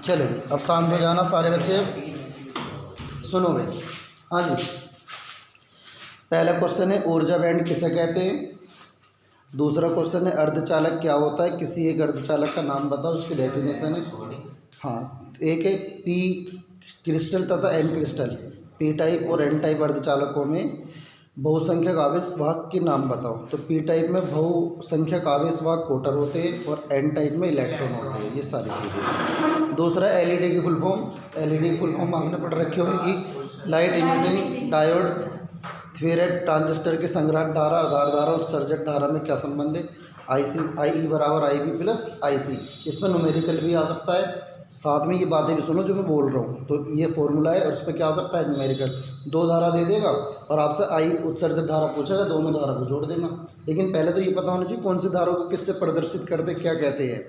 चलो जी, अब शांत हो जाना सारे बच्चे, सुनो भाई। हाँ जी, पहला क्वेश्चन है ऊर्जा बैंड किसे कहते हैं। दूसरा क्वेश्चन है अर्धचालक क्या होता है, किसी एक अर्धचालक का नाम बताओ, उसकी डेफिनेशन है। हाँ, एक है पी क्रिस्टल तथा एन क्रिस्टल। पी टाइप और एन टाइप अर्धचालकों में बहुसंख्यक आवेश वाहक के नाम बताओ। तो पी टाइप में बहुसंख्यक आवेश वाहक कोटर होते हैं और एन टाइप में इलेक्ट्रॉन होते हैं। ये सारी चीज़ें। दूसरा एलईडी की फुल फॉर्म। एलईडी की फुल फॉर्म आपने पढ़ रखी होगी, लाइट इमिटिंग डायोड। फिर है ट्रांजिस्टर की संग्राहक धारा, आधार धारा और उत्सर्जक धारा में क्या संबंध है। आई बराबर आई बी प्लस आई सी। इसमें न्यूमेरिकल भी आ सकता है, साथ में ये बातें भी सुनो जो मैं बोल रहा हूँ। तो ये फॉर्मूला है और इस पर क्या आ सकता है, न्यूमेरिकल। दो धारा दे देगा और आपसे आई उत्सर्जक धारा पूछेगा, दोनों धारा को जोड़ देना। लेकिन पहले तो ये पता होना चाहिए कौन सी धारा को किससे प्रदर्शित करते क्या कहते हैं।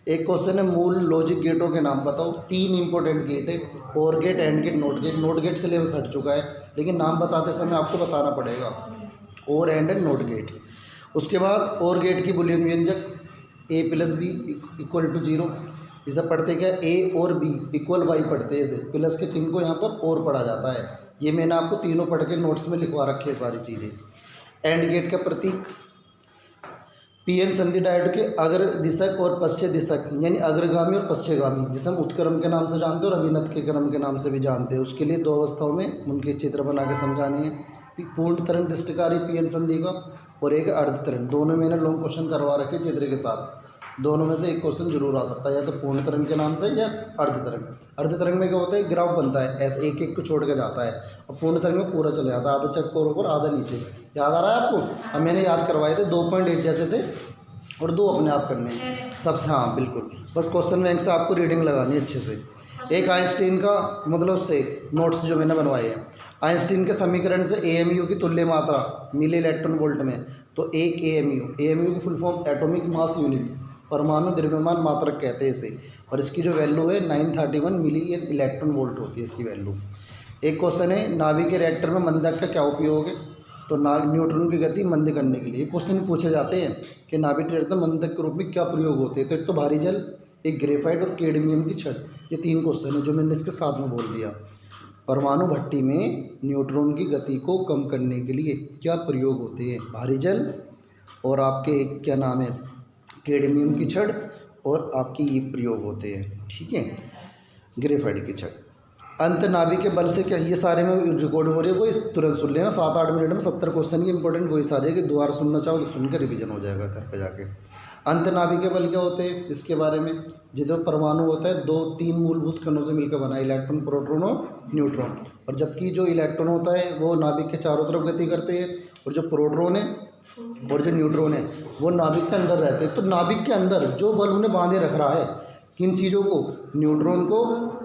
एक क्वेश्चन है मूल लॉजिक गेटों के नाम बताओ। 3 इंपॉर्टेंट गेट है, और gate, and gate, not gate. Not gate syllabus हट चुका है, लेकिन नाम बताते समय आपको बताना पड़ेगा, और एंड नोट गेट। उसके बाद और गेट की बुलियन व्यंजक ए प्लस बी इक्वल टू 0। इसे पढ़ते क्या, ए और बी इक्वल वाई पढ़ते हैं। इसे प्लस के चिन्ह को यहाँ पर और पढ़ा जाता है। ये मैंने आपको तीनों पढ़ के नोट्स में लिखवा रखे हैं सारी चीज़ें। एंड गेट का प्रतीक पीएन संधि डायोड के अग्र दिशक और पश्चिम दिशक, यानी अग्रगामी और पश्चिमगामी, जिसे हम उत्क्रम के नाम से जानते हैं और अभिनत के क्रम के नाम से भी जानते हैं। उसके लिए 2 अवस्थाओं में उनके चित्र बना के समझाने हैं। पूर्ण तरंग दृष्टिकारी पीएन संधि का और एक अर्ध तरंग। दोनों मैंने लॉन्ग क्वेश्चन करवा रखे चित्र के साथ। दोनों में से एक क्वेश्चन जरूर आ सकता है, या तो पूर्ण तरंग के नाम से या अर्ध तरंग। अर्ध तरंग में क्या होता है, ग्राफ बनता है ऐसे, एक एक को छोड़ के जाता है। और पूर्ण तरंग में पूरा चले जाता है, आधा चक्कर ऊपर आधा नीचे। याद आ रहा है आपको? अब मैंने याद करवाए थे, 2.8 जैसे थे और 2 अपने आप करने सबसे। हाँ बिल्कुल, बस क्वेश्चन बैंक से आपको रीडिंग लगानी है अच्छे से। एक आइंस्टीन का मतलब से नोट्स जो मैंने बनवाए हैं, आइंस्टीन के समीकरण से एएमयू की तुल्य मात्रा मिली इलेक्ट्रॉन वोल्ट में। तो एक एएमयू की full form atomic mass unit, परमाणु द्रव्यमान मात्रक कहते हैं इसे। और इसकी जो वैल्यू है 931 मिली इलेक्ट्रॉन वोल्ट होती है इसकी वैल्यू। एक क्वेश्चन है नाभिक के रिएक्टर में मंदक का क्या उपयोग है। तो न्यूट्रॉन की गति मंद करने के लिए क्वेश्चन पूछे जाते हैं कि नाभिक रिएक्टर मंदक के रूप में क्या प्रयोग होते हैं। तो एक तो भारी जल, एक ग्रेफाइट और कैडमियम की छड़। ये 3 क्वेश्चन है जो मैंने इसके साथ में बोल दिया। परमाणु भट्टी में न्यूट्रॉन की गति को कम करने के लिए क्या प्रयोग होते हैं, भारी जल और आपके क्या नाम है, कैडमियम की छड़, और आपके ये प्रयोग होते हैं, ठीक है, ग्रेफाइट की छड़। अंत नाभिक के बल से क्या, ये सारे में रिकॉर्ड हो रही है, वो इस तुरंत सुन लेना। 7-8 मिनट में 70 क्वेश्चन की इंपॉर्टेंट वही सारे कि दोबारा सुनना चाहो तो सुनकर रिवीजन हो जाएगा घर पे जाके। अंत नाभिक के बल क्या होते हैं, इसके बारे में जिधर परमाणु होता है 2-3 मूलभूत कणों से मिलकर बना, इलेक्ट्रॉन, प्रोटॉन और न्यूट्रॉन। और जबकि जो इलेक्ट्रॉन होता है वो नाभिक के चारों तरफ गति करते हैं, और जो प्रोटॉन है और जो न्यूट्रॉन है वो नाभिक के अंदर रहते हैं। तो नाभिक के अंदर जो बल उन्हें बांधे रख रहा है, किन चीज़ों को, न्यूट्रॉन को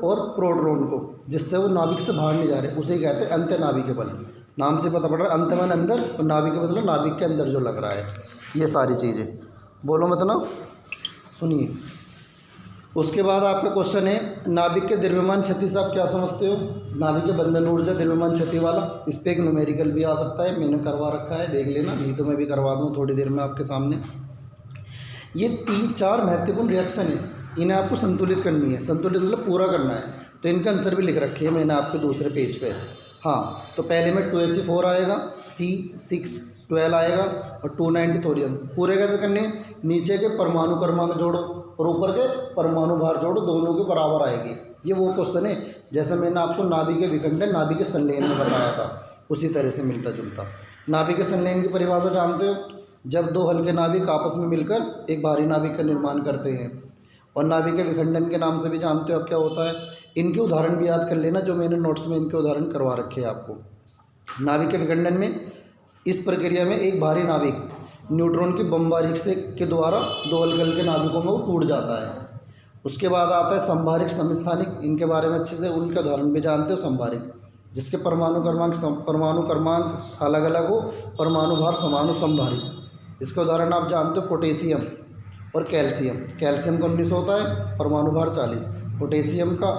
और प्रोटॉन को, जिससे वो नाभिक से बाहर नहीं जा रहे, उसे कहते हैं अंत नाभिक बल। नाम से पता पड़ रहा है, अंत मन अंदर और नाभिक का मतलब नाभिक के अंदर जो लग रहा है। ये सारी चीज़ें बोलो मतलब, सुनिए। उसके बाद आपका क्वेश्चन है नाभिक के द्रव्यमान क्षति से आप क्या समझते हो। नाभिक के बंधन ऊर्जा द्रव्यमान क्षति वाला, इस पर एक न्यूमेरिकल भी आ सकता है, मैंने करवा रखा है, देख लेना, नहीं तो मैं भी करवा दूँ थोड़ी देर में आपके सामने। ये 3-4 महत्वपूर्ण रिएक्शन है, इन्हें आपको संतुलित करनी है। संतुलित मतलब पूरा करना है। तो इनका आंसर भी लिख रखे हैं मैंने आपके दूसरे पेज पे। हाँ, तो पहले में 2He4 आएगा, C612 आएगा और 290 थोरियम। पूरे कैसे करने, नीचे के परमाणु क्रमांक जोड़ो और ऊपर के परमाणु भार जोड़ो, दोनों के बराबर आएगी। ये वो क्वेश्चन है जैसे मैंने आपको नाभिक के विखंडन, नाभिक के संलयन में बताया था, उसी तरह से मिलता जुलता। नाभिक के संलयन की परिभाषा जानते हो, जब 2 हल्के नाभिक आपस में मिलकर एक भारी नाभिक का निर्माण करते हैं। और नाभिक के विखंडन के नाम से भी जानते हो अब क्या होता है। इनके उदाहरण भी याद कर लेना, जो मैंने नोट्स में इनके उदाहरण करवा रखे हैं आपको। नाभिक के विखंडन में इस प्रक्रिया में एक भारी नाभिक न्यूट्रॉन की बमबारी से के द्वारा 2 हल्के हल्के नाभिकों में वो टूट जाता है। उसके बाद आता है संभारिक, समस्थानिक। इनके बारे में अच्छे से उनका उदाहरण भी जानते हो। संभारिक जिसके परमाणु क्रमांक अलग अलग हो, परमाणु भार समान हो, संभारिक। इसका उदाहरण आप जानते हो, पोटेशियम और कैल्शियम। कैल्शियम का 19 होता है, परमाणु भार 40। पोटेशियम का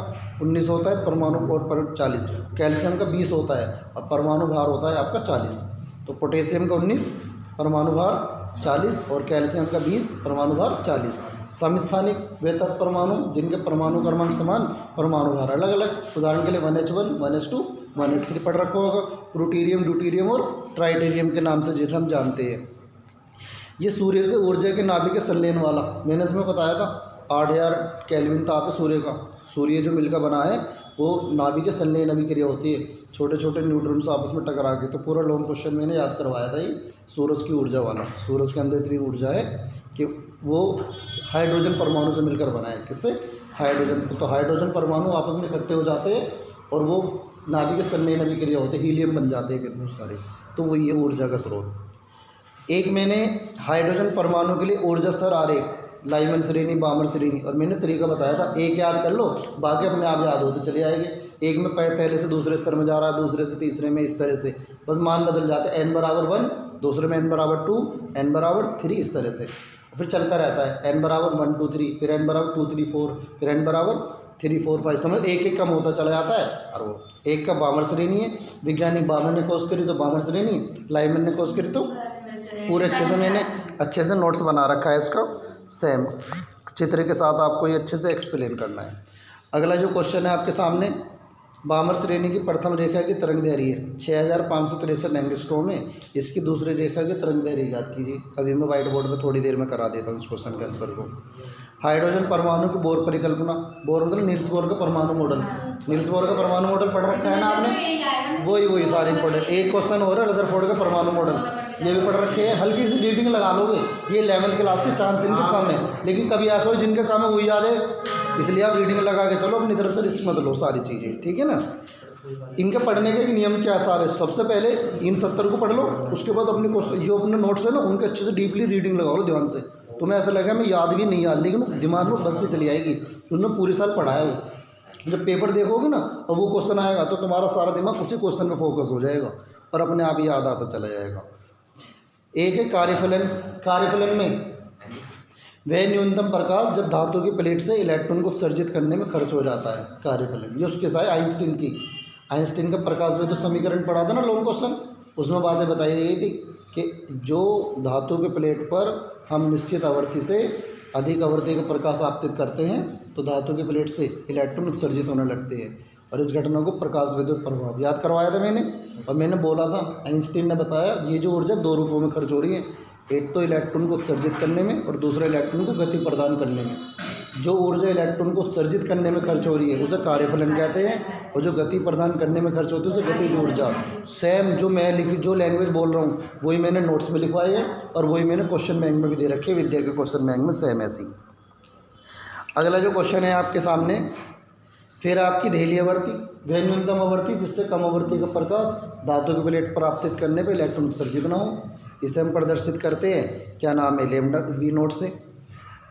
19 होता है, परमाणु और 40। कैल्शियम का 20 होता है और परमाणु भार होता है आपका 40। तो पोटेशियम का 19, परमाणु भार 40 और कैल्शियम का 20, परमाणु भार 40। समस्थानिक वे तत्परमाणु जिनके परमाणु क्रमांक समान, परमाणु भार अलग अलग। उदाहरण के लिए 1H1, 1H2, 1H3 पढ़ रखा होगा। प्लूटीरियम, ड्यूटीरियम और ट्राइटेरियम के नाम से जिसे हम जानते हैं। ये सूर्य से ऊर्जा के नाभिक के संलयन वाला, मैंने इसमें बताया था 8000 केल्विन ताप है सूर्य का। सूर्य जो मिलकर बना है वो नाभिक के संलयन अभिक्रिया होती है, छोटे छोटे न्यूट्रॉन्स आपस में टकरा के। तो पूरा लॉन्ग क्वेश्चन मैंने याद करवाया था ये सूरज की ऊर्जा वाला। सूरज के अंदर इतनी ऊर्जा है कि वो हाइड्रोजन परमाणु से मिलकर बना है। किससे? हाइड्रोजन। तो हाइड्रोजन परमाणु आपस में इकट्ठे हो जाते हैं और वो नाभिक के संलयन अभिक्रिया होते हैं, हीलियम बन जाते हैं बहुत सारे। तो वो ये ऊर्जा का स्रोत। एक मैंने हाइड्रोजन परमाणु के लिए ऊर्जा स्तर आरेख, लाइमन श्रेणी, बामर श्रेणी, और मैंने तरीका बताया था। एक याद कर लो, बाकी अपने आप याद होते चले आएंगे। एक में पहले से दूसरे स्तर में जा रहा है, दूसरे से तीसरे में, इस तरह से बस मान बदल जाते हैं। n बराबर 1, दूसरे में n बराबर 2, n बराबर 3, इस तरह से फिर चलता रहता है। n बराबर 1 2 3, फिर n बराबर 2 3 4, फिर n बराबर 3 4 5, समझ एक एक कम होता चला जाता है। और वो एक का बामर श्रेणी है। वैज्ञानिक बामर ने खोज करी तो बामर श्रेणी, लाइमन ने खोज करी तो पूरे अच्छे से मैंने अच्छे से नोट्स बना रखा है इसका, सेम चित्र के साथ आपको ये अच्छे से एक्सप्लेन करना है। अगला जो क्वेश्चन है आपके सामने, बामर श्रेणी की प्रथम रेखा की तरंग दैर्घ्य है 6563 एंगस्ट्रॉम में। इसकी दूसरी रेखा की तरंग दैर्घ्य याद कीजिए। अभी मैं व्हाइट बोर्ड पर थोड़ी देर में करा देता हूँ इस क्वेश्चन के आंसर को। हाइड्रोजन परमाणु की बोर परिकल्पना, बोर मतलब नील्स बोर का परमाणु मॉडल। नील्स बोर का परमाणु मॉडल पढ़ रखा है ना आपने? वही सारे इंपॉर्टेंट। एक क्वेश्चन हो रहा है रदरफोर्ड का परमाणु मॉडल, ये भी पढ़ रखे हैं। हल्की सी रीडिंग लगा लोगे, ये 11th क्लास के चांस इनके कम है, लेकिन कभी ऐसा हो जिनके काम है वही आ जाए, इसलिए आप रीडिंग लगा के चलो, अपनी तरफ से रिस्क मत लो सारी चीज़ें, ठीक है ना। इनके पढ़ने के नियम क्या सारे, सबसे पहले इन 70 को पढ़ लो, उसके बाद अपने क्वेश्चन जो अपने नोट्स है ना उनके अच्छे से डीपली रीडिंग लगाओ लो ध्यान से। तुम्हें ऐसा लगा मैं याद भी नहीं याद, लेकिन दिमाग में बसती चली आएगी, उन्होंने पूरे साल पढ़ा है वो। जब पेपर देखोगे ना और वो क्वेश्चन आएगा तो तुम्हारा सारा दिमाग उसी क्वेश्चन में फोकस हो जाएगा और अपने आप याद आता चला जाएगा। एक है कार्यफलन। कार्यफलन में वह न्यूनतम प्रकाश जब धातु की प्लेट से इलेक्ट्रॉन को उत्सर्जित करने में खर्च हो जाता है, कार्यफलन। ये उसके साथ आइंस्टीन का प्रकाश में तो समीकरण पढ़ा था ना लॉन्ग क्वेश्चन, उसमें बातें बताई गई थी कि जो धातु के प्लेट पर हम निश्चित आवृत्ति से अधिक आवृत्ति का प्रकाश आपतित करते हैं तो धातु की प्लेट से इलेक्ट्रॉन उत्सर्जित होने लगते हैं, और इस घटना को प्रकाश विद्युत प्रभाव याद करवाया था मैंने। और मैंने बोला था आइंस्टीन ने बताया ये जो ऊर्जा 2 रूपों में खर्च हो रही है, एक तो इलेक्ट्रॉन को उत्सर्जित करने में और दूसरा इलेक्ट्रॉन को गति प्रदान करने में। जो ऊर्जा इलेक्ट्रॉन को उत्सर्जित करने में खर्च हो रही है उसे कार्यफलन कहते हैं, और जो गति प्रदान करने में खर्च होती है उसे गतिज ऊर्जा। सेम जो मैं जो लैंग्वेज बोल रहा हूँ वही मैंने नोट्स में लिखवाई है और वही मैंने क्वेश्चन बैंक में भी दे रखी है, विद्या के क्वेश्चन बैंक में सेम ऐसी। अगला जो क्वेश्चन है आपके सामने, फिर आपकी देहली आवृत्ति, वह न्यूनतम आवृत्ति जिससे कम आवृत्ति का प्रकाश धातु की प्लेट पर आपतित करने पर इलेक्ट्रॉन उत्सर्जित न हो, इसे हम प्रदर्शित करते हैं, क्या नाम है, लैम्डा वी नोट से।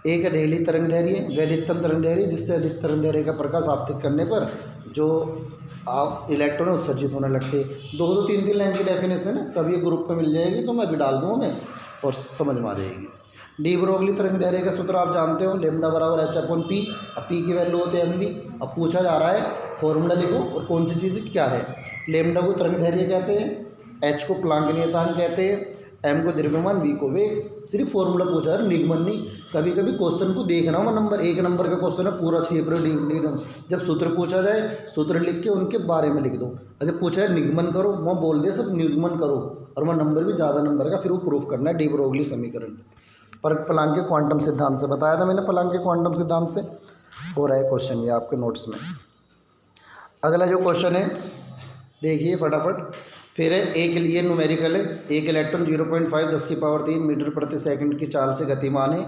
एक है देहली तरंग दैर्घ्य, वह अधिकतम तरंग दैर्घ्य जिससे अधिक तरंग दैर्घ्य का प्रकाश आपतित करने पर जो आप इलेक्ट्रॉन उत्सर्जित होने लगते हैं। 2 3 लाइन की डेफिनेशन है, सभी ग्रुप में मिल जाएगी, तो मैं अभी डाल दूँ मैं और समझ में आ जाएगी। डी ब्रोगली तरंग दैर्घ्य का सूत्र आप जानते हो, लैम्डा बराबर h/p। अब p की वैल्यू होती है mv। अब पूछा जा रहा है फॉर्मूला लिखो और कौन सी चीज़ क्या है। लैम्डा को तरंग दैर्घ्य कहते हैं, h को प्लांक नियतांक कहते हैं, m को द्रव्यमान, v को वेग। सिर्फ फॉर्मूला पूछा है, निगमन नहीं। कभी कभी क्वेश्चन को देखना हो, नंबर 1 नंबर का क्वेश्चन है पूरा 6 जब सूत्र पूछा जाए सूत्र लिख के उनके बारे में लिख दो। अच्छा पूछा है निगमन करो, वहाँ बोल दे सब निगमन करो, और वह नंबर भी ज़्यादा नंबर का, फिर वो प्रूफ करना है डी ब्रोगली समीकरण। पर प्लांक के क्वांटम सिद्धांत से बताया था मैंने, प्लांक के क्वांटम सिद्धांत से हो रहा है क्वेश्चन ये आपके नोट्स में। अगला जो क्वेश्चन है देखिए फटाफट, फिर है एक लिए न्यूमेरिकल है, एक इलेक्ट्रॉन 0.5 10⁻³ मीटर प्रति सेकंड की चाल से गतिमान है।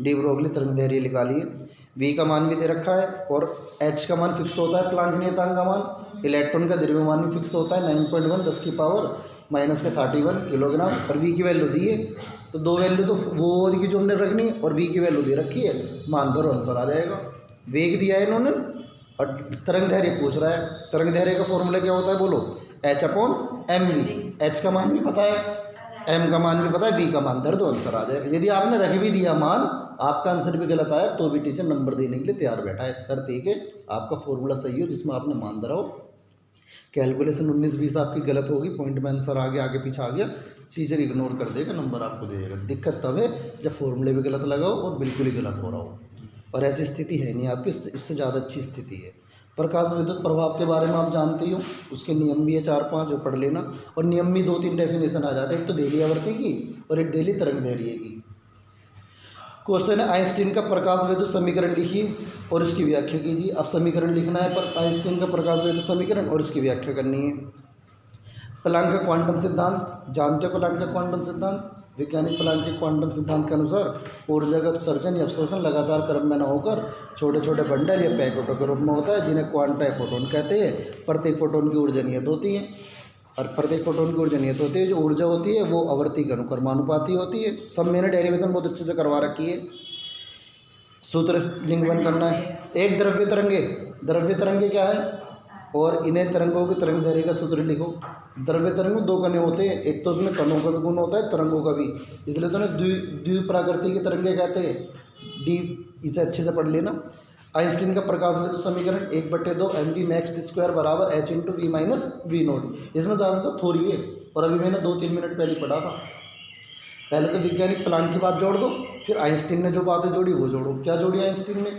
डी ब्रोगली तरंग दैर्घ्य निकालिए। v का मान भी दे रखा है और h का मान फिक्स होता है, प्लांक नियतांक का मान। इलेक्ट्रॉन का द्रव्यमान भी फिक्स होता है 9.1 10⁻³ किलोग्राम, और v की वैल्यू दी है। तो 2 वैल्यू तो वो की जो हमने रखनी है और v की वैल्यू दे रखी है, मान करो आंसर आ जाएगा। वेग दिया है इन्होंने और तरंग दैर्घ्य पूछ रहा है। तरंग दैर्घ्य का फॉर्मूला क्या होता है बोलो, h/mv। h का मान भी पता है, m का मान भी पता है, v का मान, दो आंसर आ जाएगा। यदि आपने रख भी दिया मान, आपका आंसर भी गलत आया तो भी टीचर नंबर देने के लिए तैयार बैठा है। शर्त एक है आपका फॉर्मूला सही हो जिसमें आपने मान धरा हो, कैलकुलेशन 19-20 आपकी गलत होगी, पॉइंट में आंसर आगे आगे पीछे आ गया, टीचर इग्नोर कर देगा, नंबर आपको दे देगा। दिक्कत तब है जब फॉर्मूले भी गलत लगाओ और बिल्कुल ही गलत हो रहा हो, और ऐसी स्थिति है नहीं आपकी, इससे ज़्यादा अच्छी स्थिति है। प्रकाश विद्युत प्रभाव के बारे में आप जानते ही हो, उसके नियम भी है 4-5 जो पढ़ लेना, और नियम भी 2-3 डेफिनेशन आ जाते हैं, एक तो देली आवर्ती की और एक देली तरंगदैर्घ्य की। क्वेश्चन है आइंस्टीन का प्रकाश विद्युत समीकरण लिखिए और इसकी व्याख्या कीजिए। अब समीकरण लिखना है पर आइंस्टीन का प्रकाश विद्युत समीकरण और इसकी व्याख्या करनी है। प्लांक का क्वांटम सिद्धांत जानते हो, प्लांक का क्वांटम सिद्धांत, वैज्ञानिक प्लांक के क्वांटम सिद्धांत के अनुसार ऊर्जा का उत्सर्जन या अवशोषण लगातार क्रम में न होकर छोटे छोटे बंडल या पैकेटों के रूप में होता है, जिन्हें क्वांटा फोटोन कहते हैं। प्रत्येक फोटोन की ऊर्जा नियत होती है, और प्रत्येक फोटोन की ऊर्जा नियत होती है। जो ऊर्जा होती है वो आवर्ती के अनुक्रमानुपाती होती है। सब मैंने डेरिवेशन बहुत अच्छे से करवा रखी है। सूत्र लिंक बंद करना है। एक द्रव्य तरंगे क्या है, और इन्हें तरंगों की तरंगदैर्घ्य का सूत्र लिखो। द्रव्य तरंग में 2 कणे होते हैं, एक तो उसमें कणों का भी गुण होता है, तरंगों का भी, इसलिए तो उन्हें द्विप्राकृति की तरंगे कहते हैं। डी इसे अच्छे से पढ़ लेना। आइंस्टीन का प्रकाश विद्युत समीकरण 1/2 mv मैक्स स्क्वायर बराबर h into v minus v naught. इसमें ज़्यादातर थोड़ी है, और अभी मैंने 2-3 मिनट पहले पढ़ा था। पहले तो वैज्ञानिक प्लांक की बात जोड़ दो, फिर आइंस्टीन ने जो बातें जोड़ी वो जोड़ो। क्या जोड़ी आइंस्टीन ने,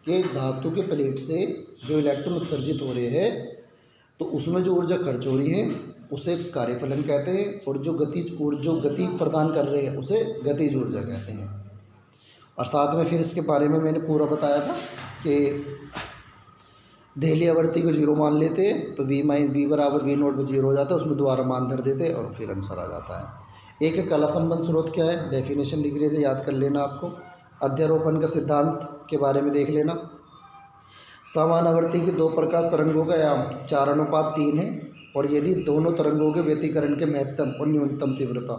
कि धातु के प्लेट से जो इलेक्ट्रॉन उत्सर्जित हो रहे हैं तो उसमें जो ऊर्जा खर्च हो रही है उसे कार्यफलन कहते हैं, और जो गति प्रदान कर रहे हैं उसे गतिज ऊर्जा कहते हैं। और साथ में फिर इसके बारे में मैंने पूरा बताया था कि देहली आवर्ती को 0 मान लेते हैं तो वी बराबर वी नोट में 0 हो जाता है, उसमें दोबारा मान धर देते हैं और फिर आंसर आ जाता है। एक कला संबंध स्रोत क्या है, डेफिनेशन लिखने से याद कर लेना आपको। अध्यारोपण का सिद्धांत के बारे में देख लेना। समान आवर्ती की 2 प्रकाश तरंगों का आयाम 4:3 है, और यदि दोनों तरंगों के व्यतिकरण के महत्तम और न्यूनतम तीव्रता,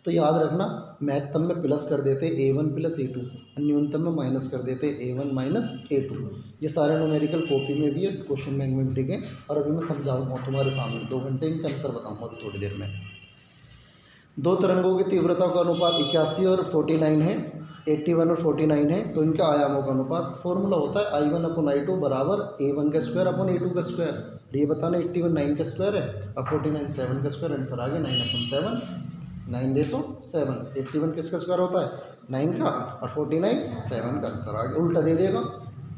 तो याद रखना महत्तम में प्लस कर देते A1 + A2, न्यूनतम में माइनस कर देते A1 - A2। ये सारे न्यूमेरिकल कॉपी में भी है, क्वेश्चन बैंक में भी ठीक है, और अभी मैं समझाऊंगा तुम्हारे सामने 2 घंटे इनका आंसर बताऊंगा अभी थोड़ी देर में। 2 तरंगों की तीव्रता का अनुपात 81 और 49 है, 81 और 49 है, तो इनका आयामों का अनुपात फॉर्मूला होता है I1/I2 बराबर A1² / A2²। ये बताना 81 9 का स्क्वायर है, अब 49 7 का स्क्वायर, आंसर आ गया 9/7, 9/7। 81 किसका स्क्वायर होता है, 9 का, और 49 7 का, आंसर आ गया। उल्टा दे देगा,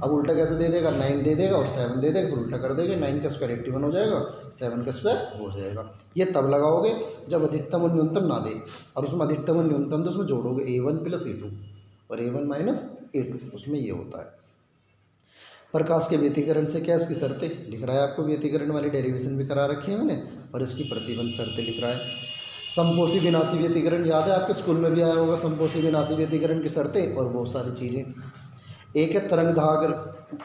अब उल्टा कैसे दे देगा, 9 दे देगा और 7 दे देगा, फिर उल्टा कर देगा, 9 का स्क्वायर 81 हो जाएगा, 7 का स्क्वायर हो जाएगा। ये तब लगाओगे जब अधिकतम और न्यूनतम ना दे, और उसमें अधिकतम और न्यूनतम तो उसमें जोड़ोगे A1 + A2 और A1 - A2, उसमें ये होता है। प्रकाश के व्यतिकरण से क्या इसकी शर्तें लिख रहा है आपको, व्यतिकरण वाली डेरिवेशन भी करा रखी है मैंने, और इसकी प्रतिबंध शर्तें लिख रहा है। संपोषी विनाशी व्यतिकरण याद है आपके स्कूल में भी आया होगा, संपोषी विनाशी व्यतिकरण की शर्तें और बहुत सारी चीज़ें। एक है तरंग ढाग,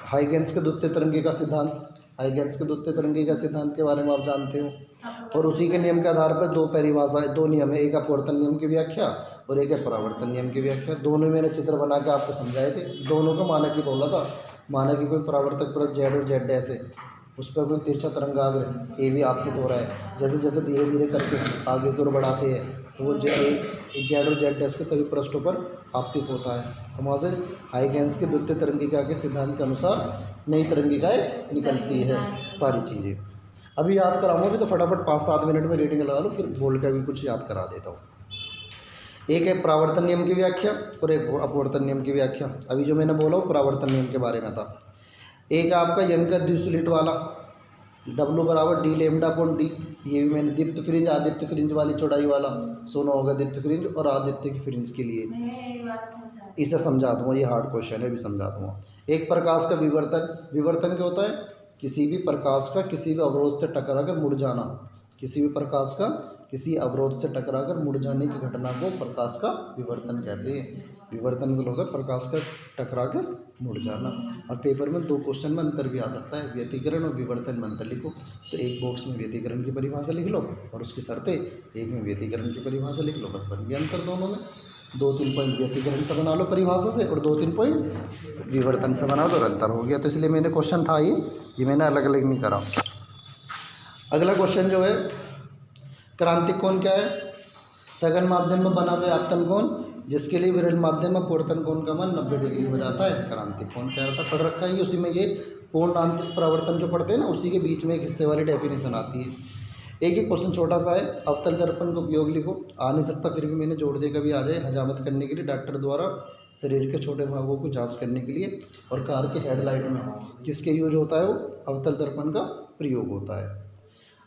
हाइगेंस के द्वितीय तरंगी का सिद्धांत। हाइगेंस के द्वितीय तरंगी का सिद्धांत के बारे में आप जानते हो, और उसी के नियम के आधार पर 2 परिभाषाएं, 2 नियम है, एक अपवर्तन नियम की व्याख्या और एक है परावर्तन नियम की व्याख्या। दोनों मैंने चित्र बना के आपको समझाए थे, दोनों का माना कि बोला था। माना कि कोई परावर्तक प्लस Z और Z डैश है, उस पर कोई तिरछा तरंगाग्र ए भी आपतित हो रहा है, जैसे जैसे धीरे धीरे करके आगे की ओर बढ़ाते हैं तो वो Z और Z डैश के सभी पृष्ठों पर आपतित होता है। तो वहाँ से हाइगेंस के द्वितीय तरंगिका के सिद्धांत के अनुसार नई तरंगिकाएँ निकलती है, सारी चीज़ें अभी याद कराऊंगा। अभी तो फटाफट 5-7 मिनट में रीडिंग लगा लो, फिर बोल के भी कुछ याद करा देता हूँ। एक है परावर्तन नियम की व्याख्या और एक अपवर्तन नियम की व्याख्या। अभी जो मैंने बोला वो परावर्तन नियम के बारे में था। एक आपका यंग का द्विस्लिट वाला, W बराबर D λ/D, ये भी मैंने दीप्त फ्रिंज आदित्य फ्रिंज वाली चौड़ाई वाला सुना होगा, दीप्त फ्रिंज और आदित्य की फ्रिंज के लिए। इसे समझा दूंगा, ये हार्ड क्वेश्चन है, भी समझा दूंगा। एक प्रकाश का विवर्तन क्या होता है, किसी भी प्रकाश का किसी भी अवरोध से टकराकर मुड़ जाना। किसी भी प्रकाश का किसी अवरोध से टकराकर मुड़ जाने की घटना को प्रकाश का विवर्तन कहते हैं। विवर्तन मतलब होता है प्रकाश का टकरा कर मुड़ जाना। और पेपर में 2 क्वेश्चन में अंतर भी आ सकता है, व्यतिकरण और विवर्तन में अंतर लिखो। तो एक बॉक्स में व्यतिकरण की परिभाषा लिख लो और उसकी शर्तें, एक में व्यतिकरण की परिभाषा लिख लो, बस बन गया अंतर दोनों में। 2-3 पॉइंट व्यतिकरण से बना लो परिभाषा से और 2-3 पॉइंट विवर्तन से बना लो और अंतर हो गया। तो इसलिए मैंने क्वेश्चन था ये मैंने अलग अलग नहीं करा। अगला क्वेश्चन जो है, क्रांतिक कोण क्या है, सघन माध्यम में बना हुआ आपतन कोण जिसके लिए विरल माध्यम में अपवर्तन कोण का मान 90 डिग्री हो जाता है, क्रांतिक कोण क्या होता है, पढ़ रखा है। उसी में ये पूर्ण आंतरिक परावर्तन जो पढ़ते हैं ना, उसी के बीच में एक हिस्से वाली डेफिनेशन आती है। एक ही क्वेश्चन छोटा सा है, अवतल दर्पण का उपयोग लिखो। आ नहीं सकता फिर भी मैंने जोड़ दिया, कभी आ जाए, हजामत करने के लिए डॉक्टर द्वारा शरीर के छोटे भागों को जांच करने के लिए। और कार के हेडलाइट में किसके यूज होता है, वो अवतल दर्पण का प्रयोग होता है।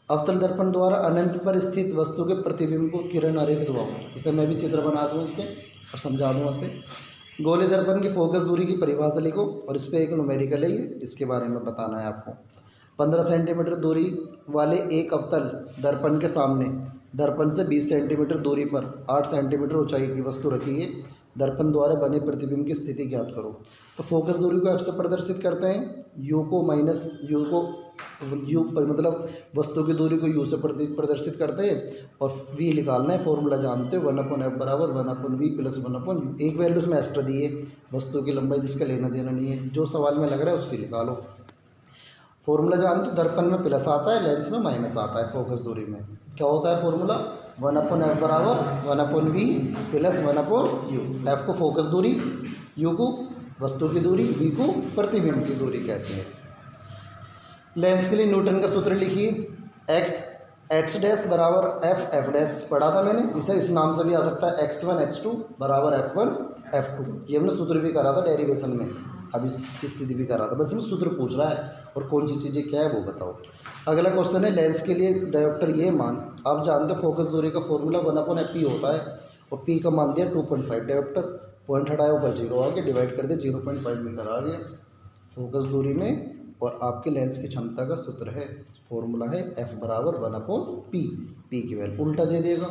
अवतल दर्पण द्वारा अनंत पर स्थित वस्तु के प्रतिबिंब को किरण आरेख दुआओ। इसे मैं भी चित्र बना दूँ इसके और समझा दूँ इसे। गोले दर्पण की फोकस दूरी की परिभाषा लिखो और इस पर एक न्यूमेरिकल है, इसके बारे में बताना है आपको। 15 सेंटीमीटर दूरी वाले एक अवतल दर्पण के सामने दर्पण से 20 सेंटीमीटर दूरी पर 8 सेंटीमीटर ऊंचाई की वस्तु रखी है। दर्पण द्वारा बने प्रतिबिंब की स्थिति ज्ञात करो। तो फोकस दूरी को एफ से प्रदर्शित करते हैं, यू को माइनस यू को यू मतलब वस्तु की दूरी को यू से प्रदर्शित करते हैं और वी निकालना है। फॉर्मूला जानते हो, 1/f बराबर 1/v प्लस 1/u। एक वैल्यू उसमें एक्स्ट्रा दी है, वस्तु की लंबाई जिसका लेना देना नहीं है, जो सवाल में लग रहा है उसकी निकालो। फॉर्मूला जानते हो, दर्पण में प्लस आता है, लेंस में माइनस आता है। फोकस दूरी में क्या होता है फॉर्मूला, 1/f बराबर 1/v प्लस 1/u। एफ को फोकस दूरी, यू को वस्तु की दूरी, वी को प्रतिबिंब की दूरी कहते हैं। लेंस के लिए न्यूटन का सूत्र लिखिए, एक्स डैश बराबर एफ डैश पढ़ा था मैंने, इसे इस नाम से भी आ सकता है, x1 x2 बराबर f1 f2। ये हमने सूत्र भी करा था डेरिवेशन में, अभी सीधी भी करा था, बस में सूत्र पूछ रहा है और कौन सी चीज़ें क्या है वो बताओ। अगला क्वेश्चन है, लेंस के लिए डायोप्टर ये मान, आप जानते हो फोकस दूरी का फॉर्मूला 1/p होता है और p का मान दिया 2.5। डायोप्टर पॉइंट हटाया, ऊपर 0 आ गया, डिवाइड कर दिया, 0.5 मीटर आ गया फोकस दूरी में। और आपके लेंस की क्षमता का सूत्र है, फॉर्मूला है f बराबर 1/p। p की वैल्यू उल्टा दे देगा,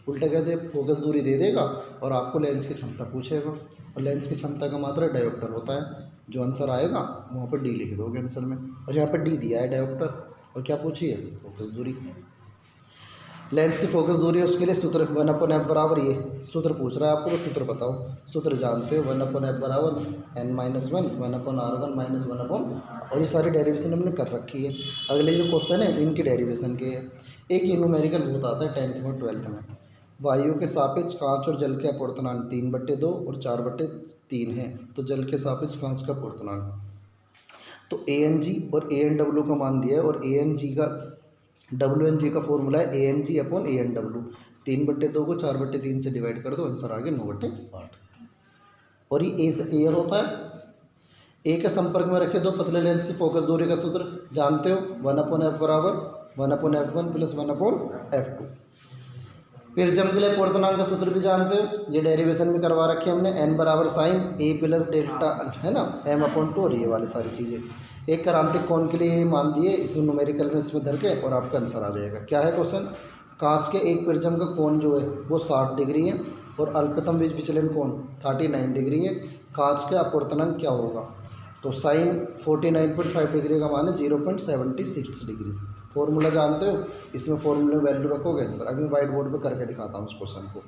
उल्टा कहते हैं फोकस दूरी दे देगा और आपको लेंस की क्षमता पूछेगा। और लेंस की क्षमता का मात्रा डायोप्टर होता है, जो आंसर आएगा वहाँ पर डी लिख दोगे आंसर में। और यहाँ पर डी दिया है डायोप्टर, और क्या पूछिए फोकस दूरी। लेंस की फोकस दूरी है, उसके लिए सूत्र 1/f बराबर, ये सूत्र पूछ रहा है आपको, बस सूत्र बताओ। सूत्र जानते हो, 1/f बराबर n-1 1/r1 माइनस 1/, और ये सारी डेरिवेशन हमने कर रखी है। अगले जो क्वेश्चन है इनकी डेरिवेशन के है। एक ये न्यूमेरिकल बहुत आता है 10th में 12th में, वायु के सापेक्ष कांच और जल के अपूर्णांक 3/2 और 4/3 है। तो जल के सापेक्ष कांच का अपूर्णांक, तो ANG और ANW का मान दिया है, और ANG का WNG का फॉर्मूला है ANG/ANW। 3/2 को 4/3 से डिवाइड कर दो, आंसर आ गया 9/8। और ये A होता है, A के संपर्क में रखे दो पतले लेंस की फोकस दूरी का सूत्र जानते हो, 1/f बराबर 1/f1 प्लस 1/f2। प्रिज्म के लिए अपूर्णांक का सूत्र भी जानते हो, ये डेरिवेशन भी करवा रखी है हमने, n बराबर साइन A प्लस डेल्टा है ना, m/2, और ये वाली सारी चीज़ें। एक क्रांतिक कोण के लिए मान दिए, इसे न्यूमेरिकल में इसमें धर के और आपका आंसर आ जाएगा। क्या है क्वेश्चन, कांच के एक प्रिज्म का कोण जो है वो 60 डिग्री है और अल्पतम विचलन कोण 39 डिग्री है। कांच का अपूर्णांक क्या होगा, तो साइन 49.5 डिग्री का मान है 0.76 डिग्री। फॉर्मूला जानते हो, इसमें फॉर्मूले वैल्यू रखोगे आंसर। अभी मैं वाइट बोर्ड पे करके दिखाता हूँ उस क्वेश्चन को।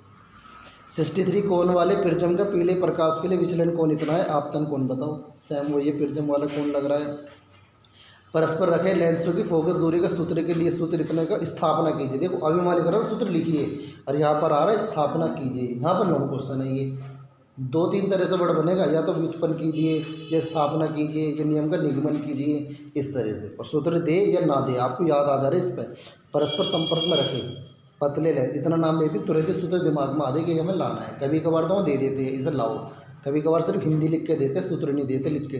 63 कोण वाले प्रिज्म का पीले प्रकाश के लिए विचलन कोण इतना है, आपतन कोण बताओ। सेम वो ये प्रिज्म वाला कोण लग रहा है। परस्पर रखे लेंसों की फोकस दूरी का सूत्र के लिए सूत्र इतने का स्थापना कीजिए। देखो अभी मान लिख रहा था सूत्र लिखिए, और यहाँ पर आ रहा है स्थापना कीजिए। यहाँ पर लॉन्ग क्वेश्चन है, ये 2-3 तरह से वर्ड बनेगा, या तो व्युत्पन्न कीजिए, या स्थापना कीजिए, या नियम का निगमन कीजिए, इस तरह से। और सूत्र दे या ना दे आपको याद आ जा रहा है। इस पर परस्पर संपर्क में रखे पतले लेंस, इतना नाम लेते तुरंत ही सूत्र दिमाग में आ जाए कि हमें लाना है। कभी कभार तो दे देते हैं इसे लाओ, कभी कभार सिर्फ हिंदी लिख के देते, सूत्र नहीं देते लिख के।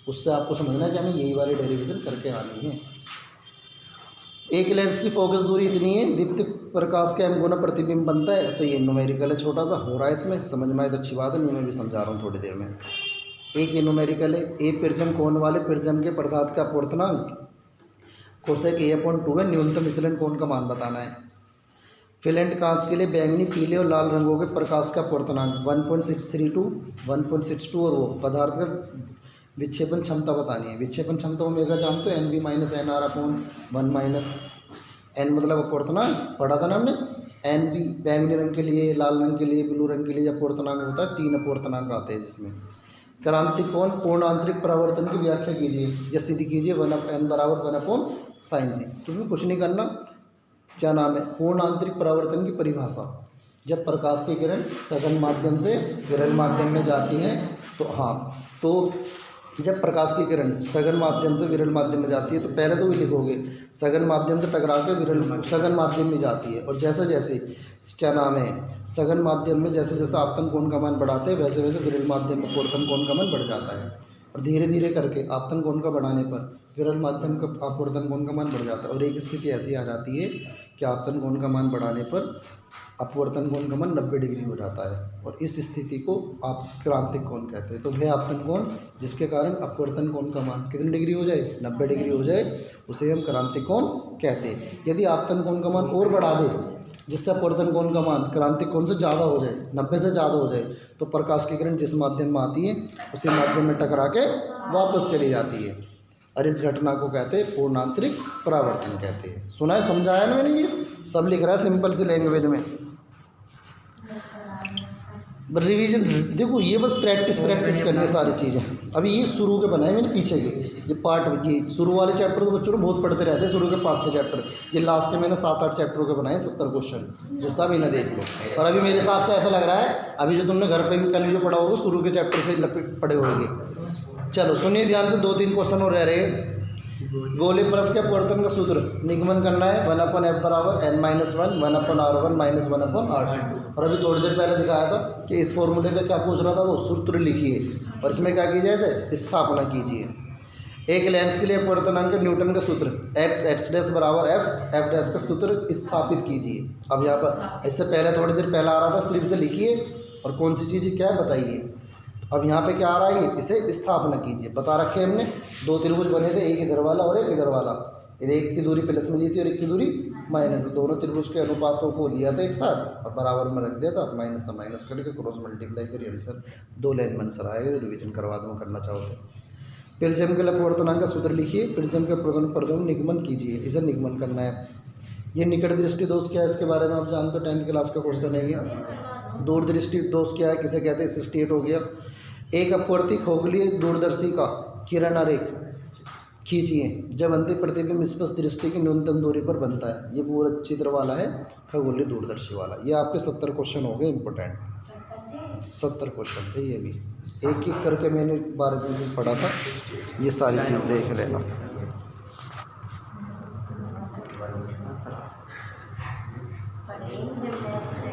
उससे आपको समझना है कि हमें यही वाले डेरिवेशन करके आनी है। एक लेंस की फोकस दूरी इतनी है, दीप्त प्रकाश के m गुना प्रतिबिंब बनता है। तो ये न्यूमेरिकल है, छोटा सा हो रहा है, इसमें समझ में आए तो अच्छी बात है, नहीं मैं भी समझा रहा हूँ थोड़ी देर में। एक ये न्यूमेरिकल है, ए प्रिज्म कोण वाले प्रिज्म के पदार्थ का अपूर्णांक कोसेक A/2 है, न्यूनतम विचलन कोण का मान बताना है। फिलेंट कांच के लिए बैंगनी, पीले और लाल रंगों के प्रकाश का अपूर्णांक 1.632 1.62, और वो पदार्थ का विक्षेपण क्षमता बतानी है। विक्षेपण क्षमता ओमेगा जानते हो, NV minus NR/1 minus N मतलब अपूर्णांक पढ़ा था ना हमने। NV बैंगनी रंग के लिए, लाल रंग के लिए, ब्लू रंग के लिए अपूर्णांक होता है, 3 अपूर्णांक आते हैं जिसमें। क्रांतिक कोण पूर्ण आंतरिक परावर्तन की व्याख्या कीजिए, या सीधी कीजिए, 1/n बराबर 1/sin c। तो उसमें कुछ नहीं करना, क्या नाम है, पूर्ण आंतरिक परावर्तन की परिभाषा, जब प्रकाश की किरण सघन माध्यम से विरल माध्यम में जाती है तो हाँ, तो जब प्रकाश की किरण सघन माध्यम से विरल माध्यम में जाती है तो पहले तो वही लिखोगे, सघन माध्यम से टकरा के विरल सघन माध्यम में जाती है, और जैसे जैसे क्या नाम है सघन माध्यम में जैसे जैसे आपतन कोण का मान बढ़ाते हैं वैसे वैसे विरल माध्यम में अपवर्तन कोण का मान बढ़ जाता है, और धीरे धीरे करके आपतन कोण का बढ़ाने पर विरल माध्यम का अपवर्तन कोण का मान बढ़ जाता है। और एक स्थिति ऐसी आ जाती है कि आपतन कोण का मान बढ़ाने पर अपवर्तन कोण का मान 90 डिग्री हो जाता है, और इस स्थिति को आप क्रांतिक कोण कहते हैं। तो वह आपतन कोण जिसके कारण अपवर्तन कोण का मान कितनी डिग्री हो जाए, 90 डिग्री हो जाए, उसे हम क्रांतिक कोण कहते हैं। यदि आपतन कोण का मान और बढ़ा दे जिससे अपवर्तन कोण का मान क्रांतिक कोण से ज़्यादा हो जाए, 90 से ज़्यादा हो जाए, तो प्रकाश की किरण जिस माध्यम में आती है उसी माध्यम में टकरा के वापस चली जाती है, और इस घटना को कहते हैं पूर्णांतरिक परावर्तन कहते हैं। सुना है, समझाया ना मैंने, ये सब लिख रहा है सिंपल सी लैंग्वेज में। रिवीजन देखो, ये बस प्रैक्टिस करने सारी चीज़ें। अभी ये शुरू के बनाए मैंने पीछे के, ये पार्ट, ये शुरू वाले चैप्टर तो बच्चों को बहुत पढ़ते रहते हैं, शुरू के 5-6 चैप्टर, ये लास्ट के मैंने 7-8 चैप्टरों के बनाए 70 क्वेश्चन, जिसका भी ना देख लो। और अभी मेरे हिसाब से ऐसा लग रहा है अभी जो तुमने घर पे भी कल जो पढ़ा होगा शुरू के चैप्टर से पढ़े होंगे। चलो सुनिए ध्यान से, 2-3 क्वेश्चन और रह रहे हैं। गोले परस के अपवर्तन का सूत्र निगमन करना है 1/f बराबर n-1 1/r1 -1/r2। और अभी थोड़ी देर पहले दिखाया था कि इस फॉर्मूले का क्या पूछ रहा था, वो सूत्र लिखिए और इसमें क्या कीजिए, ऐसे स्थापना कीजिए। एक लेंस के लिए अपवर्तनांक न्यूटन का सूत्र x बराबर f डैश का सूत्र स्थापित कीजिए। अब यहाँ पर इससे पहले थोड़ी देर पहले आ रहा था, सिर्फ से लिखिए और कौन सी चीज़ क्या है बताइए। अब यहाँ पे क्या आ रहा है, इसे स्थापना कीजिए। बता रखे हमने 2 त्रिभुज बने थे, एक इधर वाला और एक इधर वाला, एक की दूरी प्लस में ली थी और एक की दूरी माइनस, तो दोनों त्रिभुज के अनुपातों को लिया था एक साथ और बराबर में रख दिया था, माइनस से माइनस करके क्रॉस मल्टीप्लाई करिए, सर 2 लाइन बन सर आएगा, रिविजन करवा दूँ करना चाहो तो। प्रिज्म के लिए अपवर्तनांक का सूत्र लिखिए, प्रिज्म के प्रथम निगमन कीजिए, इसे निगमन करना है। ये निकट दृष्टि दोष क्या है, इसके बारे में आप जानते हो, 10th क्लास का क्वेश्चन है ये। दूरदृष्टि दोष क्या है, किसे कहते हैं, 68 हो गया। एक अपवर्ती खोखली दूरदर्शी का किरण आरेख खींचिए जब अंतिम प्रतिबिंब स्पष्ट दृष्टि की न्यूनतम दूरी पर बनता है। ये पूरा चित्र वाला है खगोलीय दूरदर्शी वाला। ये आपके 70 क्वेश्चन हो गए इंपॉर्टेंट, 70 क्वेश्चन थे ये भी, एक एक करके मैंने 12 दिन से पढ़ा था। ये सारी चीज़ देख लेना।